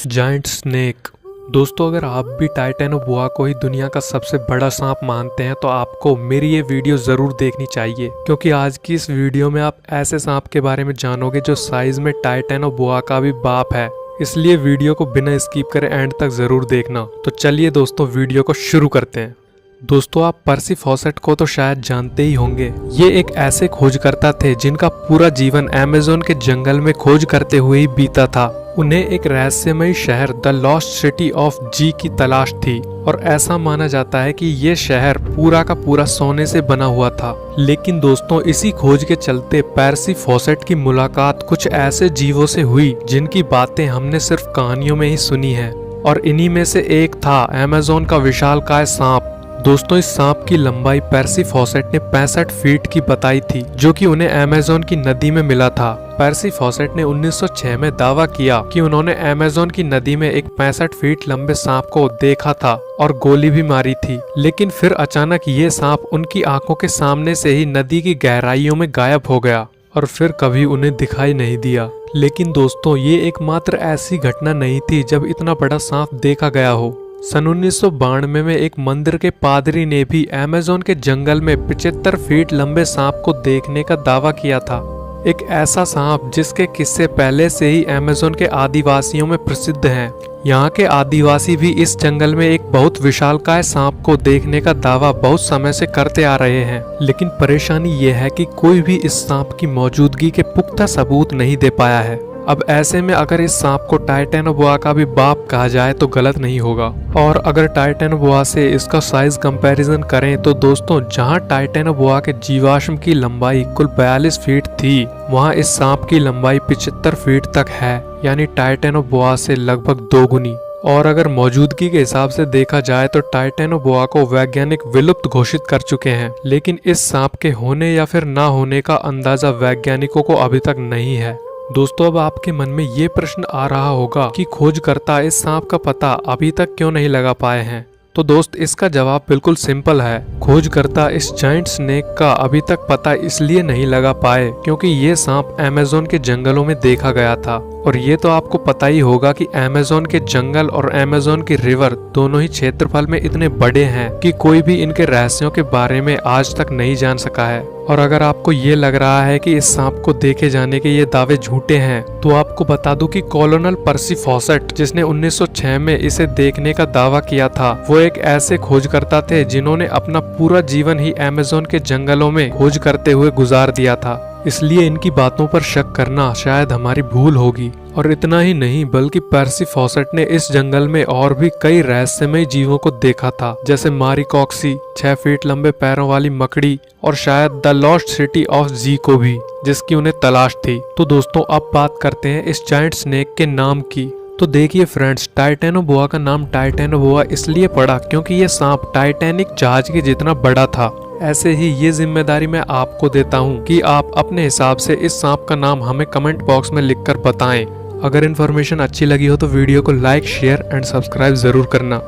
Giant snake. दोस्तों, अगर आप भी टाइटेनोबोआ को ही दुनिया का सबसे बड़ा सांप मानते हैं तो आपको मेरी ये वीडियो जरूर देखनी चाहिए, क्योंकि आज की इस वीडियो में आप ऐसे सांप के बारे में जानोगे जो साइज में टाइटेनोबोआ का भी बाप है। इसलिए वीडियो को बिना स्किप करे एंड तक जरूर देखना। तो चलिए दोस्तों, वीडियो को शुरू करते हैं। दोस्तों, आप पर्सी फॉसेट को तो शायद जानते ही होंगे। ये एक ऐसे खोजकर्ता थे जिनका पूरा जीवन अमेज़न के जंगल में खोज करते हुए ही बीता था। उन्हें एक रहस्यमयी शहर द लॉस्ट सिटी ऑफ जी की तलाश थी और ऐसा माना जाता है कि ये शहर पूरा का पूरा सोने से बना हुआ था। लेकिन दोस्तों, इसी खोज के चलते पर्सी फॉसेट की मुलाकात कुछ ऐसे जीवों से हुई जिनकी बातें हमने सिर्फ कहानियों में ही सुनी है, और इन्हीं में से एक था अमेज़न का विशालकाय सांप। दोस्तों, इस सांप की लंबाई पर्सी फॉसेट ने 65 फीट की बताई थी, जो कि उन्हें अमेज़न की नदी में मिला था। पर्सी फॉसेट ने 1906 में दावा किया कि उन्होंने अमेज़न की नदी में एक 65 फीट लंबे सांप को देखा था और गोली भी मारी थी। लेकिन फिर अचानक ये सांप उनकी आंखों के सामने से ही नदी की गहराइयों में गायब हो गया और फिर कभी उन्हें दिखाई नहीं दिया। लेकिन दोस्तों, ये एकमात्र ऐसी घटना नहीं थी जब इतना बड़ा सांप देखा गया हो। सन 1992 में एक मंदिर के पादरी ने भी अमेज़न के जंगल में 75 फीट लंबे सांप को देखने का दावा किया था। एक ऐसा सांप जिसके किस्से पहले से ही अमेज़न के आदिवासियों में प्रसिद्ध हैं। यहाँ के आदिवासी भी इस जंगल में एक बहुत विशालकाय सांप को देखने का दावा बहुत समय से करते आ रहे हैं। लेकिन परेशानी ये है कि कोई भी इस सांप की मौजूदगी के पुख्ता सबूत नहीं दे पाया है। अब ऐसे में अगर इस सांप को टाइटेनोबोआ का भी बाप कहा जाए तो गलत नहीं होगा। और अगर टाइटेनोबोआ से इसका साइज कंपैरिजन करें तो दोस्तों, जहां टाइटेनोबोआ के जीवाश्म की लंबाई कुल 42 फीट थी, वहां इस सांप की लंबाई 75 फीट तक है, यानी टाइटेनोबोआ से लगभग दोगुनी। और अगर मौजूदगी के हिसाब से देखा जाए तो टाइटेनोबोआ को वैज्ञानिक विलुप्त घोषित कर चुके हैं। लेकिन इस सांप के होने या फिर ना होने का अंदाजा वैज्ञानिकों को अभी तक नहीं है। दोस्तों, अब आपके मन में ये प्रश्न आ रहा होगा कि खोजकर्ता इस सांप का पता अभी तक क्यों नहीं लगा पाए हैं। तो दोस्त, इसका जवाब बिल्कुल सिंपल है। खोजकर्ता इस जायंट स्नेक का अभी तक पता इसलिए नहीं लगा पाए क्योंकि ये सांप अमेज़न के जंगलों में देखा गया था। और ये तो आपको पता ही होगा कि अमेज़न के जंगल और अमेज़न की रिवर दोनों ही क्षेत्रफल में इतने बड़े हैं कि कोई भी इनके रहस्यों के बारे में आज तक नहीं जान सका है। और अगर आपको ये लग रहा है कि इस सांप को देखे जाने के ये दावे झूठे हैं, तो आपको बता दूं कि कॉलोनल पर्सी फॉसेट, जिसने 1906 में इसे देखने का दावा किया था, वो एक ऐसे खोजकर्ता थे जिन्होंने अपना पूरा जीवन ही अमेज़न के जंगलों में खोज करते हुए गुजार दिया था। इसलिए इनकी बातों पर शक करना शायद हमारी भूल होगी। और इतना ही नहीं, बल्कि पर्सी फॉसेट ने इस जंगल में और भी कई रहस्यमय जीवों को देखा था, जैसे मारिकॉक्सी, 6 फीट लंबे पैरों वाली मकड़ी, और शायद द लॉस्ट सिटी ऑफ जी को भी, जिसकी उन्हें तलाश थी। तो दोस्तों, अब बात करते हैं इस जायंट स्नेक के नाम की। तो देखिए फ्रेंड्स, टाइटेनोबोआ का नाम टाइटेनोबोआ इसलिए पड़ा क्योंकि ये सांप टाइटैनिक जहाज के जितना बड़ा था। ऐसे ही ये जिम्मेदारी मैं आपको देता हूँ कि आप अपने हिसाब से इस सांप का नाम हमें कमेंट बॉक्स में लिखकर बताएं। अगर इन्फॉर्मेशन अच्छी लगी हो तो वीडियो को लाइक, शेयर एंड सब्सक्राइब जरूर करना।